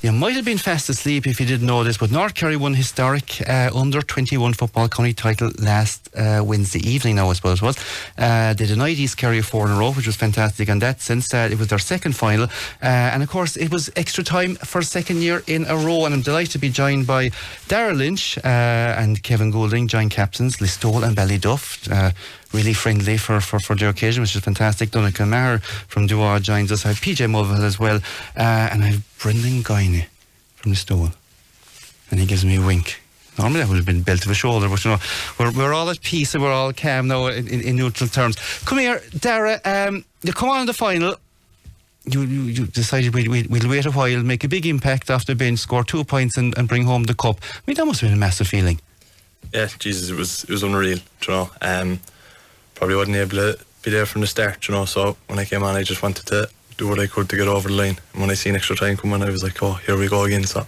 You might have been fast asleep if you didn't know this, but North Kerry won historic under-21 football county title last Wednesday evening now, I suppose it was. They denied East Kerry 4 in a row, which was fantastic in that sense. It was their second final. And of course, it was extra time for second year in a row. And I'm delighted to be joined by Darragh Lynch and Kevin Goulding, joint captains, Listowel and Ballyduff. Really friendly for the occasion, which is fantastic. Donald Camaraderie from Dua joins us. I have PJ Mulvihill as well. And I have Brendan Guiney from Listowel. And he gives me a wink. Normally that would have been belt of a shoulder, but you know, we're all at peace and we're all calm now in neutral terms. Come here, Darragh, you come on in the final. You decided we'll wait a while, make a big impact off the bench, score 2 points and bring home the cup. I mean, that must have been a massive feeling. Yeah, Jesus, it was unreal, you know. Probably wasn't able to be there from the start, you know, so when I came on I just wanted to do what I could to get over the line, and when I seen extra time come on I was like, oh, here we go again, so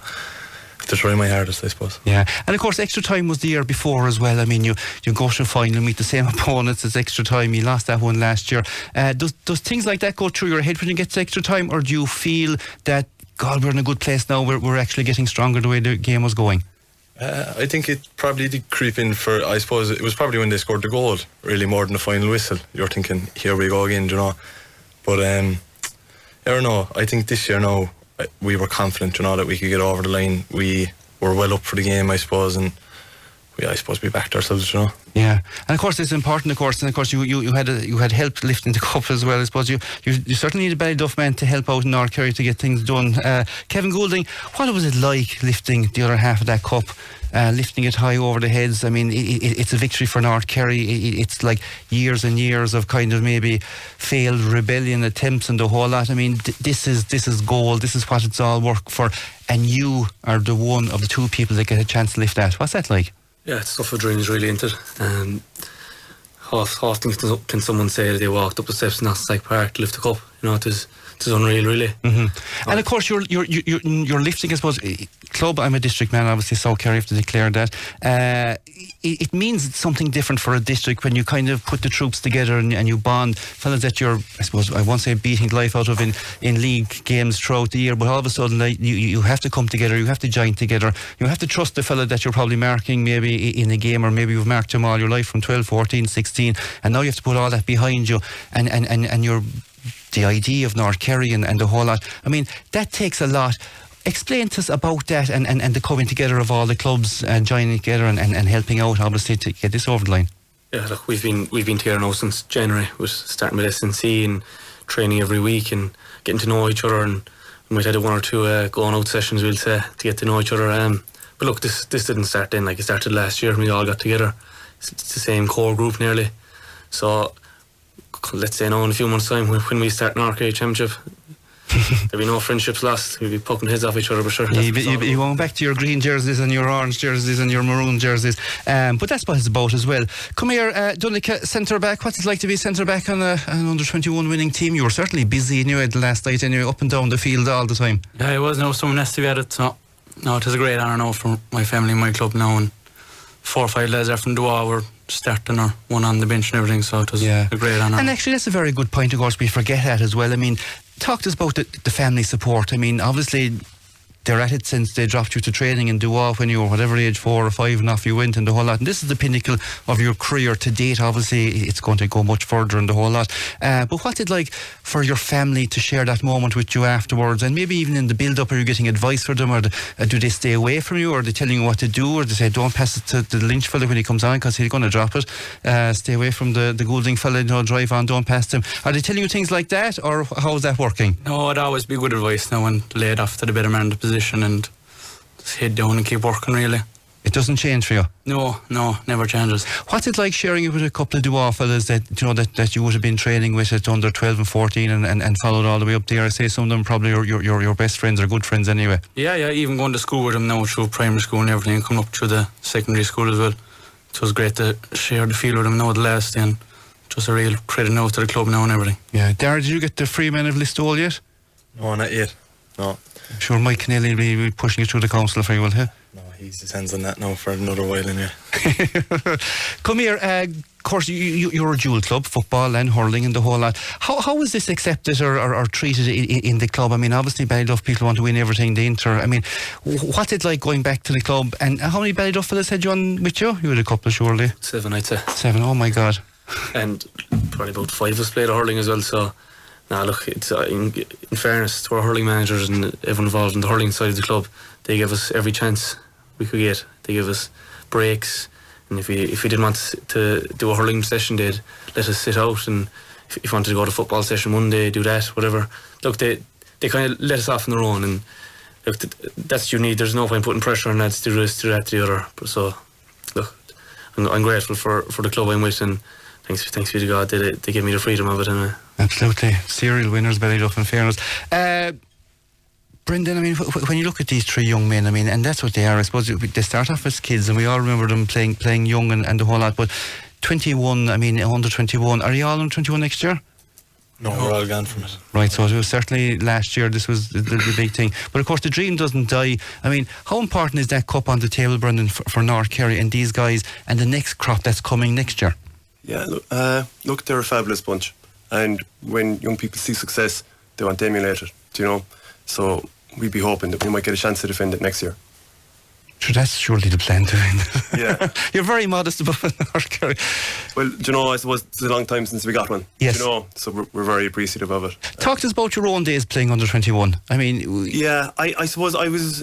to try my hardest, I suppose. Yeah, and of course extra time was the year before as well. I mean, you go to a final, meet the same opponents as extra time. You lost that one last year. Does things like that go through your head when you get to extra time, or do you feel that, God, we're in a good place now, we're actually getting stronger the way the game was going? I think it probably did creep in for, I suppose it was probably when they scored the goal, really, more than the final whistle. You're thinking, here we go again, you know. But I don't know, I think this year now we were confident, you know, that we could get over the line. We were well up for the game, I suppose, and I suppose we backed ourselves, you know. Yeah, and of course it's important, of course, and of course you had help lifting the cup as well. I suppose you certainly need a Ballyduff man to help out in North Kerry to get things done. Kevin Goulding, what was it like lifting the other half of that cup, lifting it high over the heads? I mean, it's a victory for North Kerry. It's like years and years of kind of maybe failed rebellion attempts and the whole lot. I mean, this is gold. This is what it's all work for, and you are the one of the two people that get a chance to lift that. What's that like? Yeah, it's tough for dreams really, isn't it? How often can someone say that they walked up the steps in Nassau Park to lift the cup? You know, it is unreal, really. Mm-hmm. And of course, you're lifting, I suppose, club. I'm a district man, obviously, so Kerry have to declare that. It means something different for a district when you kind of put the troops together and you bond. Fellas that you're, I suppose, I won't say beating life out of in league games throughout the year, but all of a sudden, like, you have to come together, you have to join together, you have to trust the fella that you're probably marking maybe in a game, or maybe you've marked him all your life from 12, 14, 16, and now you have to put all that behind you, and you're the idea of North Kerry and the whole lot. I mean, that takes a lot. Explain to us about that and the coming together of all the clubs and joining together and helping out, obviously, to get this over the line. Yeah, look, we've been together now since January. We're starting with SNC and training every week and getting to know each other, and we might have had one or two going out sessions, we'll say, to get to know each other. But look, this didn't start then. Like, it started last year when we all got together. It's the same core group nearly. So let's say now in a few months' time when we start North Kerry Championship, there'll be no friendships lost. We'll be poking heads off each other, for sure. You won't back to your green jerseys and your orange jerseys and your maroon jerseys, but that's what it's about as well. Come here, Donica, centre back. What's it like to be centre back on an under-21 winning team? You were certainly busy anyway the last night, anyway, up and down the field all the time. Yeah, it was. No, someone has to be at it. So no, it is a great honour now for my family and my club now, and 4 or 5 lads are from Dua were starting or one on the bench and everything, so it was a great honour. And actually that's a very good point, of course, we forget that as well. I mean, talk to us about the family support. I mean, obviously they're at it since they dropped you to training and do off when you were whatever age, 4 or 5, and off you went and the whole lot. And this is the pinnacle of your career to date. Obviously it's going to go much further and the whole lot. But what's it like for your family to share that moment with you afterwards, and maybe even in the build-up? Are you getting advice for them, or do they stay away from you, or are they telling you what to do, or they say don't pass it to the Lynch fella when he comes on because he's going to drop it, stay away from the Goulding fella, you know, drive on, don't pass him? Are they telling you things like that, or how's that working? No, it'd always be good advice now, and lay it off to the better man in the position and just head down and keep working, really. It doesn't change for you? No, never changes. What's it like sharing it with a couple of Dua fellas that you know that you would have been training with at under 12 and 14 and followed all the way up there? I say some of them probably your best friends or good friends anyway. Yeah, even going to school with them now through primary school and everything, and coming up through the secondary school as well. It was great to share the field with them now the last day, and just a real credit now to the club now and everything. Yeah, Darragh, did you get the free man of Listowel yet? No, not yet. No. I'm sure Mike Kennelly will be pushing it through the council for you, will he? No, He's his hands on that now for another while anyway. Come here, of course you're a dual club, football and hurling and the whole lot. How is this accepted or treated in the club? I mean, obviously Ballyduff people want to win everything they enter. I mean, what's it like going back to the club? And how many Ballyduff fellas had you on with you? You had a couple surely. 7, I'd say. 7, oh my God. And probably about 5 of us played hurling as well, so look, it's in fairness to our hurling managers and everyone involved in the hurling side of the club, they gave us every chance we could get. They gave us breaks, and if we didn't want to do a hurling session, they'd let us sit out, and if you wanted to go to football session one day, do that, whatever. Look, they kind of let us off on their own, and look, that's what you need. There's no point putting pressure on lads to do this, to that, to the other. So look, I'm grateful for the club I'm with, and thanks be to God they gave me the freedom of it anyway. Absolutely. Serial winners, Ballyduff, in fairness. Brendan, I mean, when you look at these 3 young men, I mean, and that's what they are, I suppose. They start off as kids, and we all remember them playing young and the whole lot, but 21, I mean, under 21, are you all under 21 next year? No, we're all gone from it. Right, so it was certainly last year, this was the big thing. But of course, the dream doesn't die. I mean, how important is that cup on the table, Brendan, for North Kerry and these guys and the next crop that's coming next year? Yeah, look, they're a fabulous bunch. And when young people see success, they want to emulate it, do you know? So we'd be hoping that we might get a chance to defend it next year. Sure, that's surely the plan to win. Yeah. You're very modest about North Kerry. Well, do you know, I suppose it's a long time since we got one. Yes. Do you know, so we're very appreciative of it. Talk to us about your own days playing under 21. I mean... Yeah, I suppose I was...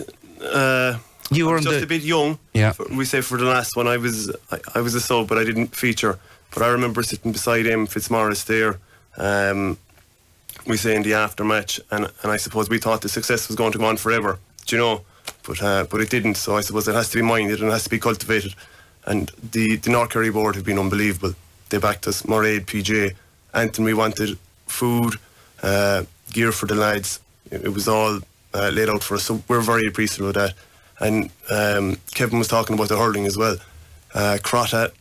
you were just a bit young. Yeah. We say for the last one, I was a sub, but I didn't feature. But I remember sitting beside him, Fitzmaurice there. We say in the aftermatch, and I suppose we thought the success was going to go on forever, do you know? But it didn't. So I suppose it has to be minded and it has to be cultivated. And the North Kerry board have been unbelievable. They backed us, Mairead, PJ, Anthony. We wanted food, gear for the lads. It was all laid out for us. So we're very appreciative of that. And Kevin was talking about the hurling as well. Crotta,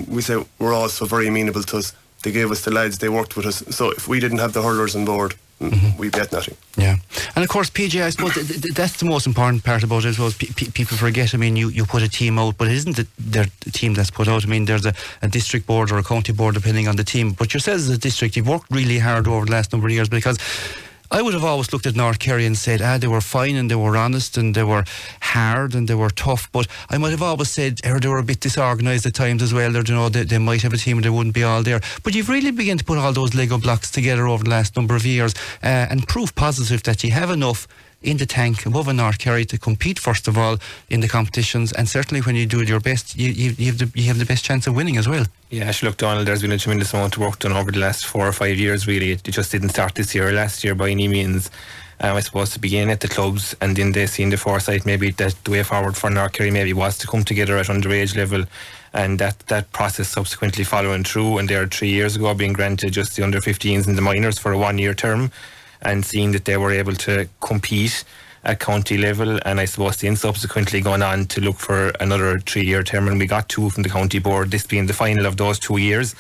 we say we're also very amenable to us. They gave us the lads, they worked with us. So if we didn't have the hurlers on board, we'd get nothing. Yeah. And of course, PJ, I suppose that's the most important part about it. I suppose people forget, I mean, you put a team out, but it isn't the team that's put out. I mean, there's a district board or a county board depending on the team. But yourselves as a district, you've worked really hard over the last number of years, because I would have always looked at North Kerry and said, they were fine and they were honest and they were hard and they were tough, but I might have always said they were a bit disorganised at times as well. You know, they might have a team and they wouldn't be all there. But you've really begun to put all those Lego blocks together over the last number of years and prove positive that you have enough in the tank above a North Kerry to compete first of all in the competitions, and certainly when you do your best, you have the best chance of winning as well. Yeah, actually, look, Donald, there's been a tremendous amount of work done over the last 4 or 5 years, really. It just didn't start this year or last year by any means. I suppose to begin at the clubs, and then they seen the foresight maybe that the way forward for North Kerry maybe was to come together at underage level, and that process subsequently following through, and there 3 years ago being granted just the under 15s and the minors for a 1-year term, and seeing that they were able to compete at county level, and I suppose then subsequently gone on to look for another 3-year term, and we got 2 from the county board, this being the final of those 2 years.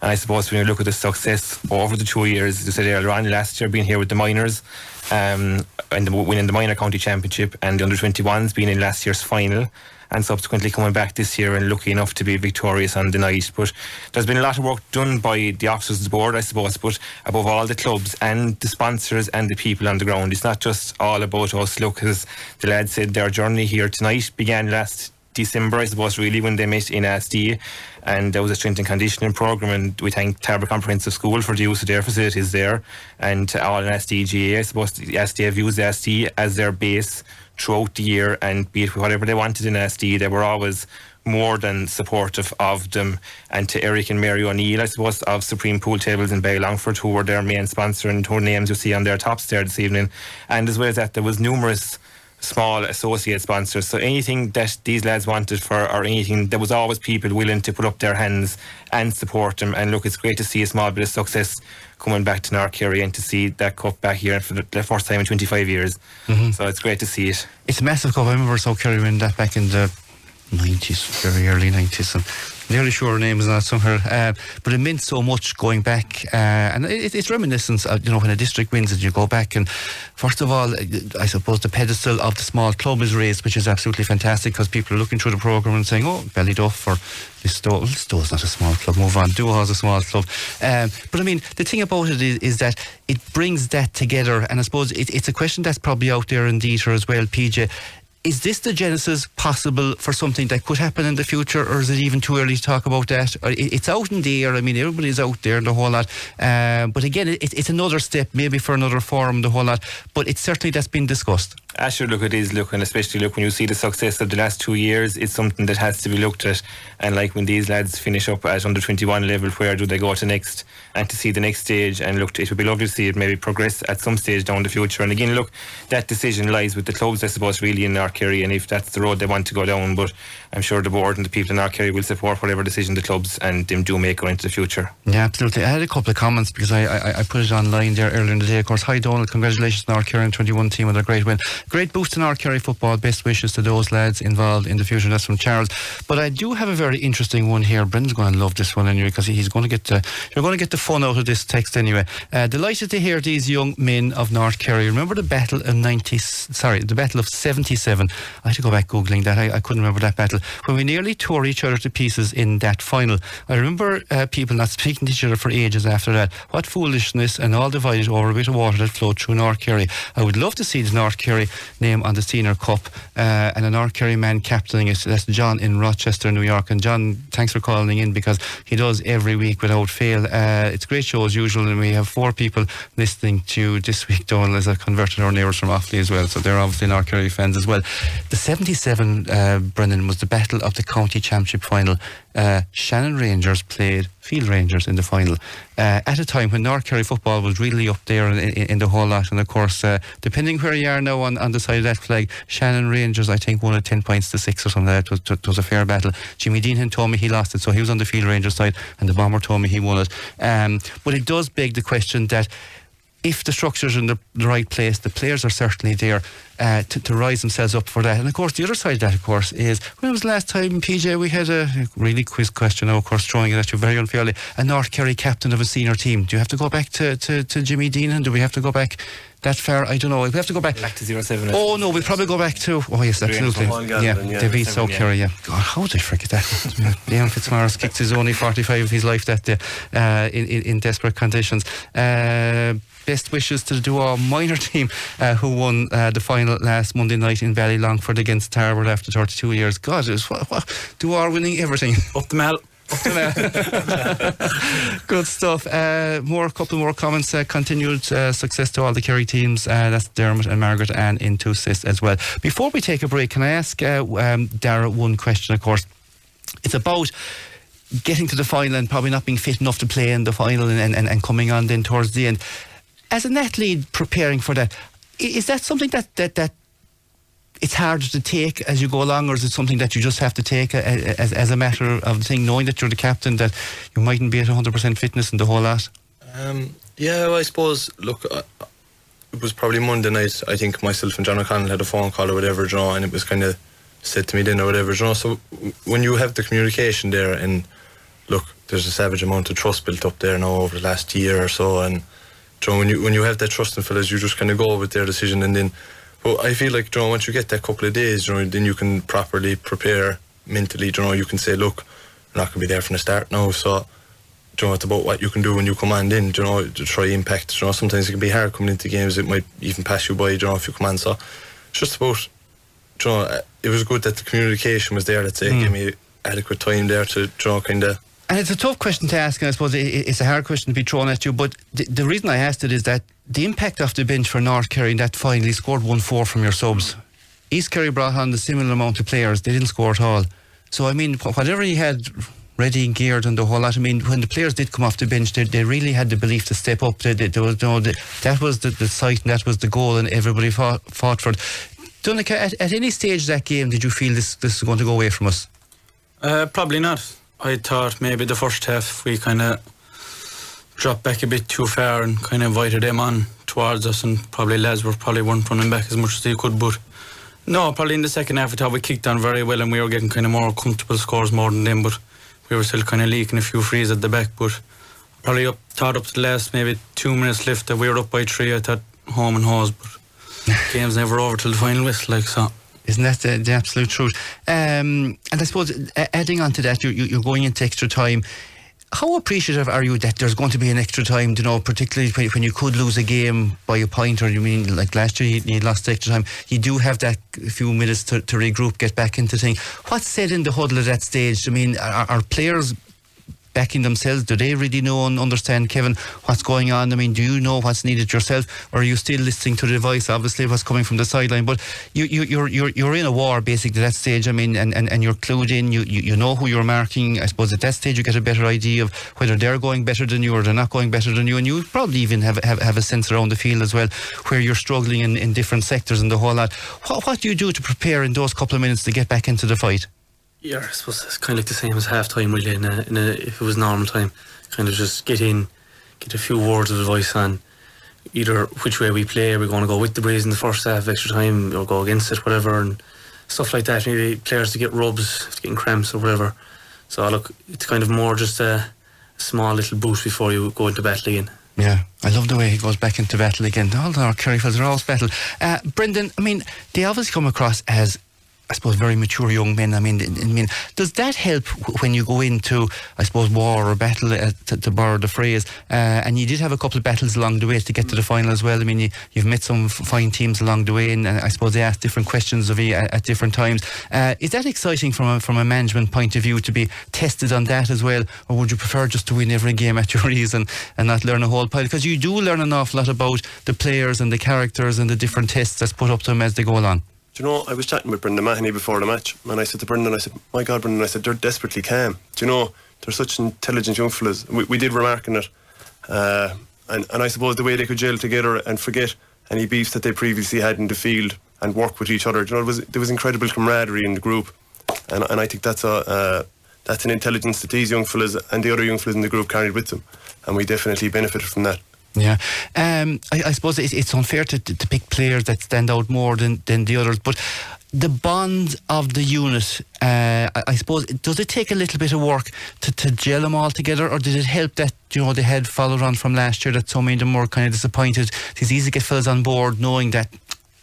And I suppose when you look at the success over the 2 years, as I said earlier on, last year being here with the minors and winning the minor county championship, and the under 21s being in last year's final, and subsequently coming back this year and lucky enough to be victorious on the night. But there's been a lot of work done by the officers of the board, I suppose, but above all the clubs and the sponsors and the people on the ground. It's not just all about us. Look, as the lads said, their journey here tonight began last December, I suppose, really, when they met in ASD, and there was a strength and conditioning programme, and we thank Tarbert Comprehensive School for the use of their facilities there, and all in ASD GA. I suppose the ASD have used ASD as their base throughout the year, and be it whatever they wanted in ASD, they were always more than supportive of them. And to Eric and Mary O'Neill, I suppose, of Supreme Pool Tables in Ballylongford, who were their main sponsor, and whose names you see on their tops there this evening. And as well as that, there was numerous small associate sponsors, so anything that these lads wanted for, or anything, there was always people willing to put up their hands and support them. And look, it's great to see a small bit of success coming back to North Kerry, and to see that cup back here for the first time in 25 years. So it's great to see it. It's a massive cup. I remember South Kerry winning that back in the 90s, very early 90s, and nearly sure her name is not somewhere, but it meant so much going back, and it's reminiscence of, when a district wins it, you go back, and first of all, I suppose the pedestal of the small club is raised, which is absolutely fantastic, because people are looking through the programme and saying, oh, Ballyduff or Listo's not a small club, move on, Duhal's a small club, but I mean, the thing about it is that it brings that together, and I suppose it's a question that's probably out there in Dieter as well, PJ. Is this the genesis possible for something that could happen in the future, or is it even too early to talk about that? It's out in the air. I mean, everybody's out there and the whole lot. But again, it's another step, maybe for another forum, the whole lot. But it's certainly that's been discussed. Sure, look, it is, and especially when you see the success of the last 2 years, it's something that has to be looked at. And like when these lads finish up at under 21 level, where do they go to next? And to see the next stage, and look, it would be lovely to see it maybe progress at some stage down the future. And again, look, that decision lies with the clubs, I suppose, really in North Kerry, and if that's the road they want to go down. But I'm sure the board and the people in North Kerry will support whatever decision the clubs and them do make going into the future. Yeah, absolutely. I had a couple of comments because I put it online there earlier in the day. Of course, hi Donald, congratulations North Kerry 21 team with a great win. Great boost to North Kerry football. Best wishes to those lads involved in the future. That's from Charles. But I do have a very interesting one here. Brendan's going to love this one anyway, because he's going to get you're going to get the fun out of this text anyway. Delighted to hear these young men of North Kerry. Remember the battle of the battle of 77. I had to go back googling that. I couldn't remember that battle, when we nearly tore each other to pieces in that final. I remember people not speaking to each other for ages after that. What foolishness, and all divided over a bit of water that flowed through North Kerry. I would love to see the North Kerry name on the Senior Cup, and a North Kerry man captaining it. That's John in Rochester, New York. And John, thanks for calling in, because he does every week without fail. It's a great show as usual, and we have 4 people listening to this week. Donald, as I converted our neighbours from Offaly as well, so they're obviously North Kerry fans as well. The 77, Brendan, was the battle of the county championship final. Shannon Rangers played Field Rangers in the final, at a time when North Kerry football was really up there in the whole lot. And of course, depending where you are now on the side of that flag, Shannon Rangers, I think, won it 10 points to 6 or something like that. It was a fair battle. Jimmy Dean told me he lost it, so he was on the Field Rangers side, and the Bomber told me he won it. But it does beg the question that if the structure's in the right place, the players are certainly there to rise themselves up for that. And of course, the other side of that, of course, is when was the last time, PJ, we had a really quiz question now, of course, throwing it at you very unfairly, a North Kerry captain of a senior team. Do you have to go back to Jimmy Dean, and do we have to go back that far? I don't know. We have to go back to 07. Oh no, we'll probably go back to, oh yes, absolutely, they beat South Kerry. God, how did I forget that? Liam Fitzmaurice kicked his only 45 of his life that day, in desperate conditions. Best wishes to the Duar minor team, who won the final last Monday night in Ballylongford against Tarbert after 32 years. God, it was Duar winning everything. Up the Mall. Good stuff. Couple more comments. Continued success to all the Kerry teams. That's Dermot and Margaret Ann in two assists as well. Before we take a break, can I ask Dara one question? Of course, it's about getting to the final and probably not being fit enough to play in the final, and coming on then towards the end. As an athlete preparing for that, is that something that it's harder to take as you go along, or is it something that you just have to take as a matter of the thing, knowing that you're the captain, that you mightn't be at 100% fitness and the whole lot? Yeah, well, I suppose, look, it was probably Monday night. I think myself and John O'Connell had a phone call or whatever, and it was kind of said to me then or whatever, so when you have the communication there, and look, there's a savage amount of trust built up there now over the last year or so, and when you have that trust in fellas, you just kind of go with their decision, and then, but I feel like, once you get that couple of days, then you can properly prepare mentally. You can say, look, I'm not going to be there from the start now, so it's about what you can do when you come on then, to try impact. Sometimes it can be hard coming into games, it might even pass you by, if you come on. So it's just about, it was good that the communication was there, that gave me adequate time there to kind of. And it's a tough question to ask, and I suppose it's a hard question to be thrown at you, but the reason I asked it is that the impact off the bench for North Kerry in that final, he scored 1-4 from your subs. East Kerry brought on the similar amount of players, they didn't score at all. So I mean, whatever he had ready and geared and the whole lot, I mean, when the players did come off the bench, they really had the belief to step up. That was the sight, and that was the goal, and everybody fought for it. Donncha, at any stage of that game, did you feel this is going to go away from us? Probably not. I thought maybe the first half we kind of dropped back a bit too far and kind of invited them on towards us, and probably lads weren't running back as much as they could, but No, probably in the second half I thought we kicked on very well and we were getting kind of more comfortable scores more than them, but we were still kind of leaking a few frees at the back. But probably thought up to the last maybe 2 minutes left that we were up by 3. I thought home and hose, but game's never over till the final whistle, like so. Isn't that the absolute truth? And I suppose adding on to that, you're going into extra time. How appreciative are you that there's going to be an extra time, you know, particularly when you could lose a game by a point, or you mean like last year you lost extra time, you do have that few minutes to regroup, get back into things. What's said in the huddle at that stage? I mean, are players backing themselves? Do they really know and understand, Kevin, what's going on? I mean, do you know what's needed yourself, or are you still listening to the voice, obviously, what's coming from the sideline? But you're in a war basically at that stage. I mean, and you're clued in. You know who you're marking. I suppose at that stage you get a better idea of whether they're going better than you or they're not going better than you, and you probably even have a sense around the field as well where you're struggling in different sectors and the whole lot. What do you do to prepare in those couple of minutes to get back into the fight? Yeah, I suppose it's kind of like the same as half time really if it was normal time. Kind of just get in, get a few words of advice on either which way we play. Are we going to go with the breeze in the first half, extra time, or go against it, whatever, and stuff like that. Maybe players to get rubs, to getting cramps or whatever. So look, it's kind of more just a small little boost before you go into battle again. Yeah, I love the way he goes back into battle again. All our Kerry fellas are always battle. Brendan, I mean, they obviously come across as, I suppose, very mature young men. I mean, does that help when you go into, I suppose, war or battle, to borrow the phrase? And you did have a couple of battles along the way to get to the final as well. I mean, you've met some fine teams along the way, and I suppose they ask different questions of you at different times. Is that exciting from a management point of view to be tested on that as well, or would you prefer just to win every game at your ease and not learn a whole pile? Because you do learn an awful lot about the players and the characters and the different tests that's put up to them as they go along. Do you know, I was chatting with Brendan Mahoney before the match, and I said to Brendan, I said, my God, Brendan, I said, they're desperately calm. Do you know, they're such intelligent young fellas. We did remark on it. And I suppose the way they could gel together and forget any beefs that they previously had in the field and work with each other. Do you know, there was incredible camaraderie in the group. And I think that's an intelligence that these young fellas and the other young fellas in the group carried with them. And we definitely benefited from that. Yeah, I suppose it's unfair to pick players that stand out more than the others, but the bond of the unit, I suppose, does it take a little bit of work to gel them all together, or did it help that, you know, they had followed on from last year, that so many of them were kind of disappointed? It's easy to get fellas on board knowing that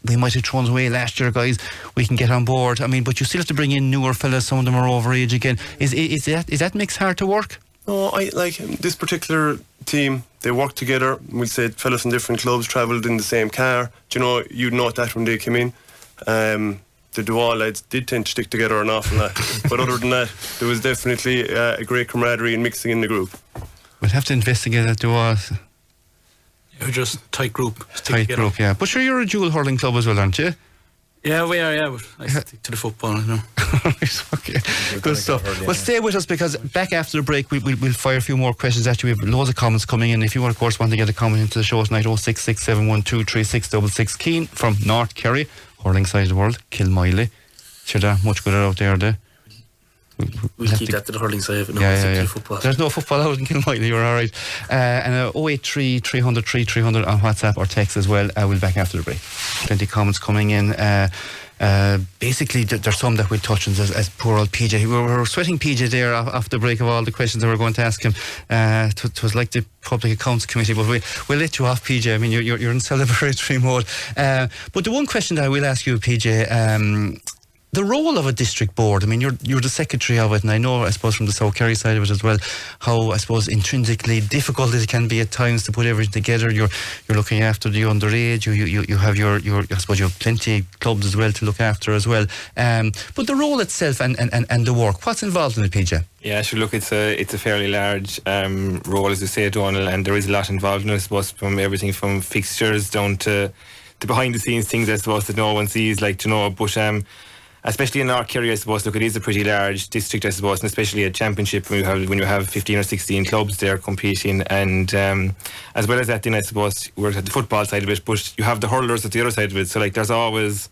we might have thrown away last year, guys, we can get on board. I mean, but you still have to bring in newer fellas, some of them are over age again. Is that mix hard to work? No, I like this particular team. They work together. We'll say fellas from different clubs travelled in the same car. Do you know, you'd note that when they came in. The Dual lads did tend to stick together an awful lot. But other than that, there was definitely a great camaraderie and mixing in the group. We'll have to investigate that Dual. You're just tight group. Tight group, yeah. But sure, you're a dual hurling club as well, aren't you? Yeah, we are, yeah, but I stick to the football, you know. Okay, good stuff. Well, stay with us, because back after the break we'll fire a few more questions at you. We have loads of comments coming in. If you, of course, want to get a comment into the show tonight, 06671236666. Keane from North Kerry, hurling side of the world, Kilmiley. Sure, they're much good out there, they. We'll keep that to the hurling side, but no, yeah. football. There's no football out in Kilmiley, you're alright. And 083 300 300 on WhatsApp or text as well. We'll be back after the break. Plenty of comments coming in. Basically, there's some that we'll touch on, as poor old PJ. We were sweating PJ there off the break of all the questions that we were going to ask him. It was like the Public Accounts Committee, but we'll let you off, PJ. I mean, you're in celebratory mode. But the one question that I will ask you, PJ, the role of a district board, I mean, you're the secretary of it, and I know, I suppose, from the South Kerry side of it as well, how, I suppose, intrinsically difficult it can be at times to put everything together. You're looking after the underage, you have your I suppose you have plenty of clubs as well to look after as well. But the role itself and the work, what's involved in it, PJ? Yeah, sure. Look, it's a fairly large role, as you say, Donal, and there is a lot involved in it, I suppose, from everything from fixtures down to the behind the scenes things, I suppose, that no one sees, like, you know, but especially in North Kerry, I suppose, look, it is a pretty large district, I suppose, and especially a championship when you have 15 or 16 clubs there competing, and as well as that, then I suppose we're at the football side of it, but you have the hurlers at the other side of it. So, like, there's always,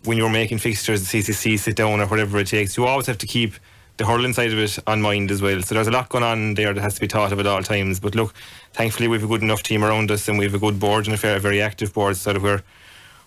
when you're making fixtures, the CCC sit down or whatever it takes, you always have to keep the hurling side of it on mind as well. So there's a lot going on there that has to be thought of at all times. But look, thankfully we have a good enough team around us, and we have a good board and a very active board, so that we're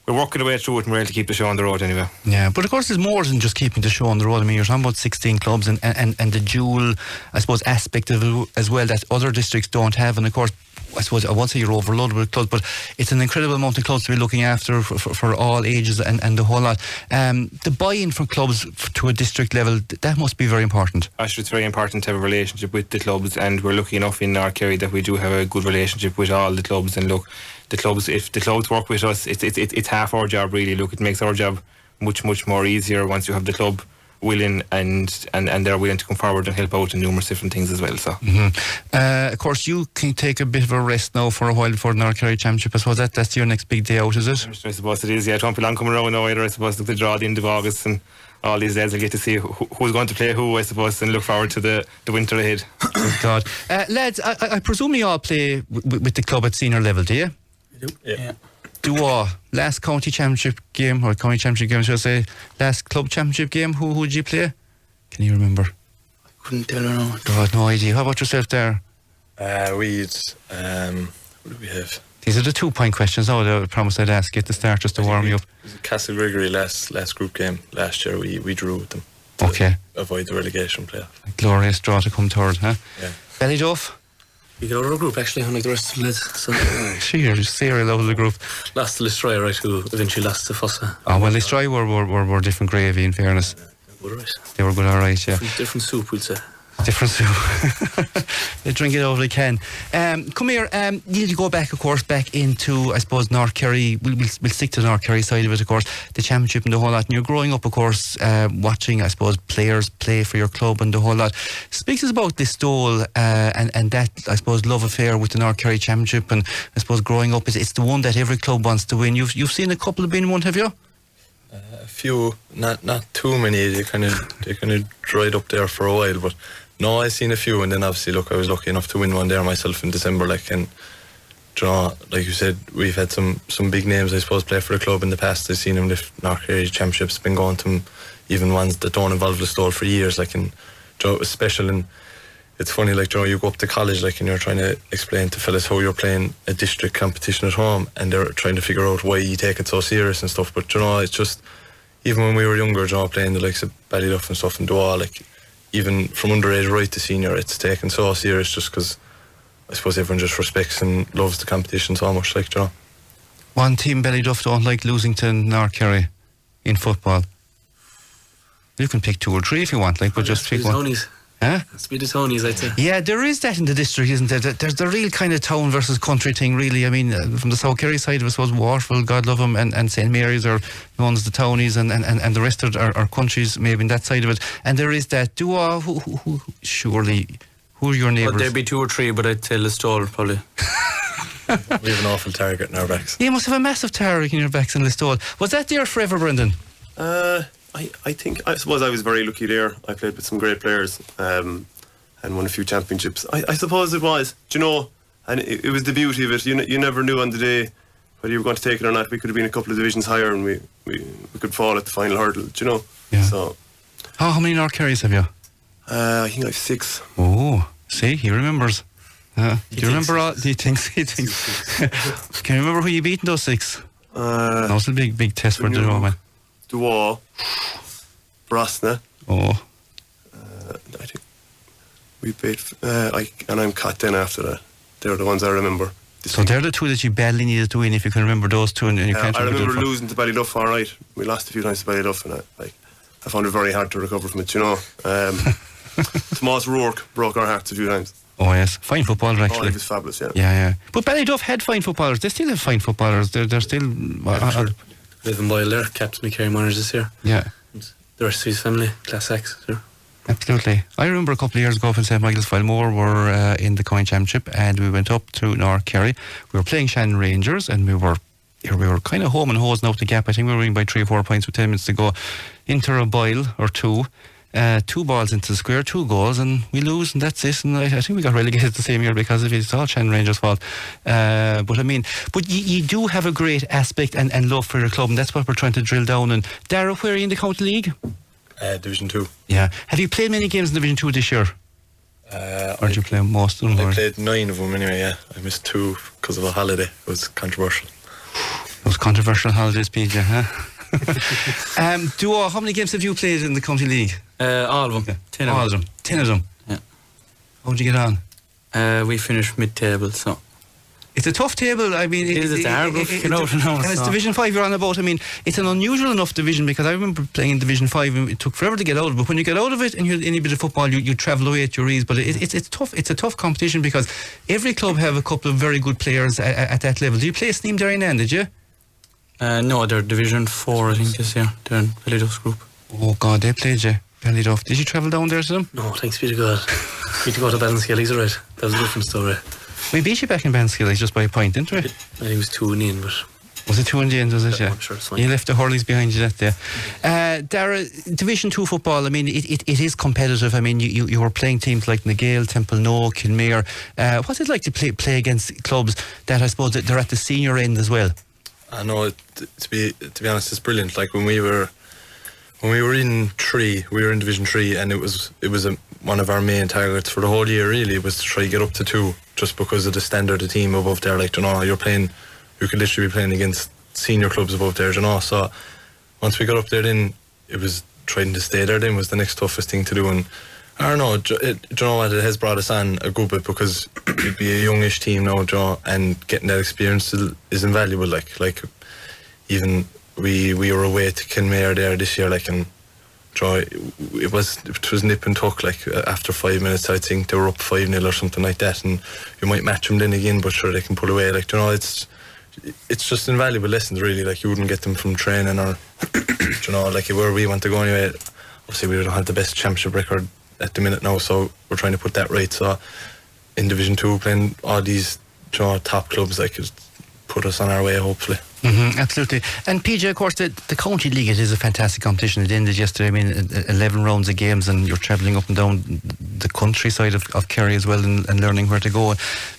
we're working our way through it and we're able to keep the show on the road anyway. Yeah, but of course there's more than just keeping the show on the road. I mean, you're talking about 16 clubs and the dual, I suppose, aspect of it as well that other districts don't have. And of course, I suppose I won't say you're overloaded with clubs, but it's an incredible amount of clubs to be looking after for all ages and the whole lot. The buy-in from clubs to a district level, that must be very important. Actually, it's very important to have a relationship with the clubs, and we're lucky enough in North Kerry that we do have a good relationship with all the clubs. And look, the clubs, if the clubs work with us, it's half our job really. Look, it makes our job much more easier once you have the club willing and they're willing to come forward and help out in numerous different things as well. So of course you can take a bit of a rest now for a while before the North Kerry Championship. I suppose that's your next big day out, is it? I suppose it is, yeah. It won't be long coming around now either. I suppose the draw at the end of August, and all these days I'll get to see who's going to play who, I suppose, and look forward to the winter ahead. Good God. Lads, I presume you all play with the club at senior level, do you? We do. Yeah. Last county championship game, or county championship game, should I say, last club championship game, who did you play? Can you remember? I couldn't tell her now. God, no idea. How about yourself there? What did we have? These are the 2-point questions now that I promised I'd ask you at the start just to warm you up. It was Castle Gregory last group game last year. We drew with them to Okay. avoid the relegation playoff. A glorious draw to come third, huh? Yeah. Ballyduff? We got out of our group actually, unlike the rest of the lads. So Sheer serial out of the group. lost to Listroy, right, who eventually lost to Fossa. Oh, well, Listroy were different gravy, in fairness. Good, right. They were good, all right, yeah. Different soup, we'd say. Different soup. They drink it over they can. Come here, you go back, of course, back into, I suppose, North Kerry. We'll stick to the North Kerry side of it, of course, the championship and the whole lot. And you're growing up, of course, watching, I suppose, players play for your club and the whole lot. Speak to us about this Dole and that, I suppose, love affair with the North Kerry championship. And I suppose growing up, it's the one that every club wants to win. You've seen a couple of been one, have you? A few, not too many. They kind of dried up there for a while, but no, I seen a few, and then obviously, look, I was lucky enough to win one there myself in December. Like, and like you said, we've had some big names, I suppose, play for the club in the past. I've seen them lift North Kerry championships, been going to them, even ones that don't involve Listowel for years. Like, and it was special. And it's funny, like, you go up to college, like, and you're trying to explain to fellas how you're playing a district competition at home, and they're trying to figure out why you take it so serious and stuff. But it's just, even when we were younger, playing the likes of Ballyduff and stuff and Dua, like, even from underage right to senior, it's taken so serious just because I suppose everyone just respects and loves the competition so much, like, One team, Ballyduff, don't like losing to North Kerry in football. You can pick 2 or 3 if you want, like, but just pick one. Tony's. Huh? It's be the Tony's, I'd say. Yeah, there is that in the district, isn't there? There's the real kind of town versus country thing, really. I mean, from the South Kerry side, I suppose Waterville, God love them, and St Mary's are known as the townies, and the rest are countries, maybe in that side of it. And there is that Dua, who surely, who are your neighbours? Well, there'd be 2 or 3, but I'd say Listowel, probably. we have an awful target in our backs. You must have a massive target in your backs in Listowel. Was that there forever, Brendan? I suppose I was very lucky there. I played with some great players and won a few championships. I suppose it was, and it was the beauty of it. You never knew on the day whether you were going to take it or not. We could have been a couple of divisions higher, and we could fall at the final hurdle. Yeah. So, how many North Kerrys have you? I think I have 6. Oh, see, he remembers. Do you remember all? He thinks. Can you remember who you beat in those 6? That was a big test for the moment. Dua, Brosna. Oh. I think we beat. And I'm cut then after that. They're the ones I remember. So they're the 2 that you badly needed to win. If you can remember those 2, and you can't. I remember losing to Ballyduff. All right, we lost a few times to Ballyduff, and I found it very hard to recover from it. Tomas Rourke broke our hearts a few times. Oh yes, fine footballer actually. Oh, he was fabulous, yeah. Yeah. But Ballyduff had fine footballers. They still have fine footballers. They're still. Living Boyle there, captain of Kerry Miners this year. Yeah. And the rest of his family, Class X. Sure. Absolutely. I remember a couple of years ago when St Michael's Filmore were in the Coin Championship, and we went up to North Kerry. We were playing Shannon Rangers, and we were kind of home and hosing out the gap. I think we were winning by 3 or 4 points with 10 minutes to go. Into a boil or 2. 2 balls into the square, 2 goals, and we lose, and that's it. And I think we got relegated the same year because of it. It's all Shannon Rangers' fault. But you do have a great aspect and love for your club, and that's what we're trying to drill down. And Dara, where are you in the County League? Division 2. Yeah. Have you played many games in Division 2 this year? Or did you play most of them? I played 9 of them anyway, yeah. I missed 2 because of a holiday. It was controversial. Those controversial holidays, PJ, huh? How many games have you played in the County League? All of them. 10 All of them. 10 of them? Yeah. How'd you get on? We finished mid-table, so... It's a tough table. I mean, It's a hard group, you know. And it's Division 5 you're on about. I mean, it's an unusual enough division, because I remember playing in Division 5 and it took forever to get out of it. But when you get out of it and you're in any bit of football, you travel away at your ease. But it's tough. It's a tough competition, because every club have a couple of very good players at that level. Did you play Sneem Derrynane, did you? No, they're Division 4, I think, this year. They're in Ballyduff's group. Oh, God, they played you. Ballyduff. Did you travel down there to them? No, thanks be to God. Need to go to Ballinskellies, right? That was a different story. We beat you back in Ballinskellies just by a point, didn't we? I think it was 2 in the end, but... Was it 2 in the end, was it? Yeah. I'm sure it's fine. You left the hurleys behind you that day. Dara, Division 2 football, I mean, it is competitive. I mean, you were playing teams like Nagale, Temple No, Kinmare. What's it like to play against clubs that, I suppose, that they're at the senior end as well? I know, to be honest, it's brilliant. Like when we were in Division 3, and it was one of our main targets for the whole year, really, was to try to get up to 2, just because of the standard of team above there. Like, you know, you could literally be playing against senior clubs above there, you know. So once we got up there, then it was trying to stay there, then was the next toughest thing to do. And I don't know, do you know what, it has brought us on a good bit, because it'd be a youngish team now, you know, and getting that experience is invaluable. Like even we were away to Kinmare there this year, like, and it was nip and tuck. Like after 5 minutes, I think they were up 5-0 or something like that, and you might match them then again, but sure, they can pull away. Like, you know, it's just invaluable lessons, really. Like, you wouldn't get them from training, or you know, like where we want to go anyway. Obviously, we don't have the best championship record at the minute now, so we're trying to put that right. So in Division 2, playing all these, you know, top clubs, like, it put us on our way, hopefully. Absolutely. And PJ, of course, the County League, it is a fantastic competition. It ended yesterday. I mean, 11 rounds of games, and you're travelling up and down the countryside of Kerry as well, and learning where to go,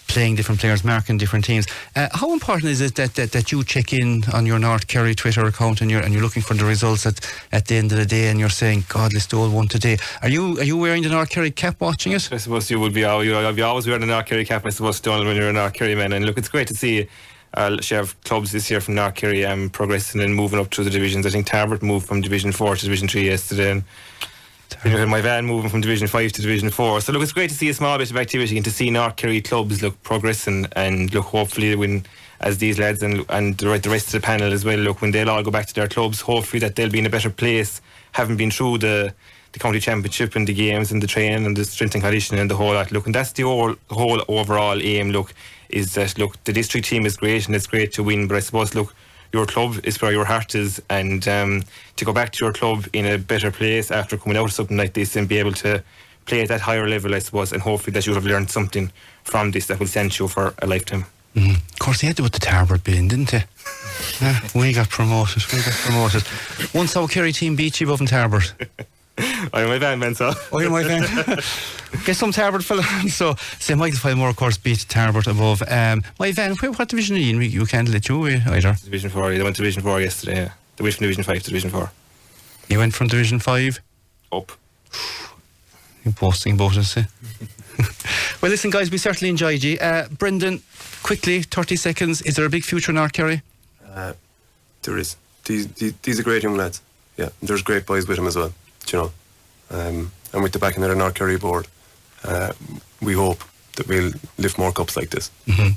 playing different players, marking different teams. How important is it that you check in on your North Kerry Twitter account, and you're looking for the results at the end of the day, and you're saying, God, let's do all one today? Are you wearing the North Kerry cap watching it? I suppose you would be. You'll be always wearing the North Kerry cap, I suppose, Donald, when you're a North Kerry man. And look, it's great to see she have clubs this year from North Kerry progressing and moving up through the divisions. I think Tarbert moved from Division 4 to Division 3 yesterday, and you had my van moving from Division 5 to Division 4. So look, it's great to see a small bit of activity and to see North Kerry clubs look progressing, and look, hopefully when, as these lads and the rest of the panel as well, look, when they'll all go back to their clubs, hopefully that they'll be in a better place, having been through the county championship and the games and the training and the strength and conditioning and the whole lot. Look, and that's the whole overall aim, look, is that, look, the district team is great and it's great to win, but I suppose, look, your club is where your heart is, and to go back to your club in a better place after coming out of something like this and be able to play at that higher level, I suppose, and hopefully that you'll have learned something from this that will stand you for a lifetime. Of course, they had to put the Tarbert bin, didn't they? We got promoted. Once our Kerry team beat you above in Tarbert. I'm my van, man, so. Oh, you're my van. Get some Tarbert fella. So, say Michael Filmore, of course, beat Tarbert above. My van, what division are you in? You can't let you either. Division 4, they went to Division 4 yesterday, yeah. They went from Division 5 to Division 4. You went from Division 5? Up. You're boasting about us, eh? Well, listen, guys, we certainly enjoyed you. Brendan, quickly, 30 seconds. Is there a big future in North Kerry? There is. These are great young lads. Yeah, there's great boys with them as well, you know. And with the backing of the North Kerry board, we hope that we'll lift more cups like this.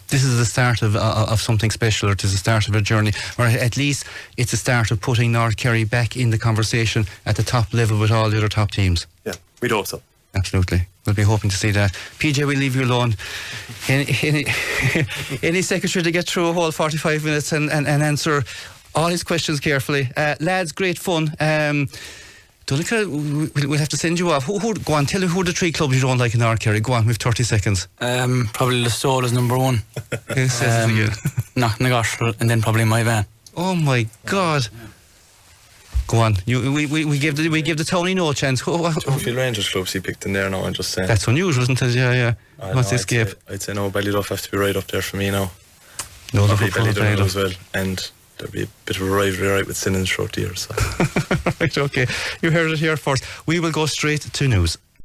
This is the start of something special, or it is the start of a journey, or at least it's the start of putting North Kerry back in the conversation at the top level with all the other top teams. Yeah, we'd hope so. Absolutely. We'll be hoping to see that. PJ, we'll leave you alone. Any secretary to get through a whole 45 minutes and answer all his questions carefully. Lads, great fun. Donica, we'll have to send you off. Go on, tell me who the 3 clubs you don't like in North Kerry. Go on, we've 30 seconds. Probably Listowel is number 1. Who says it again? Knocknagoshel, and then probably my van. Oh my God. Go on. We give the Tony no chance. Few Rangers clubs he picked in there now, I'm just saying. That's unusual, isn't it? Yeah. What's escape? I'd say no, Ballyduff have to be right up there for me now. No, probably Ballyduff as well, and there'll be a bit of a rivalry right with Sinnans throughout the year. So. Right, okay. You heard it here first. We will go straight to news.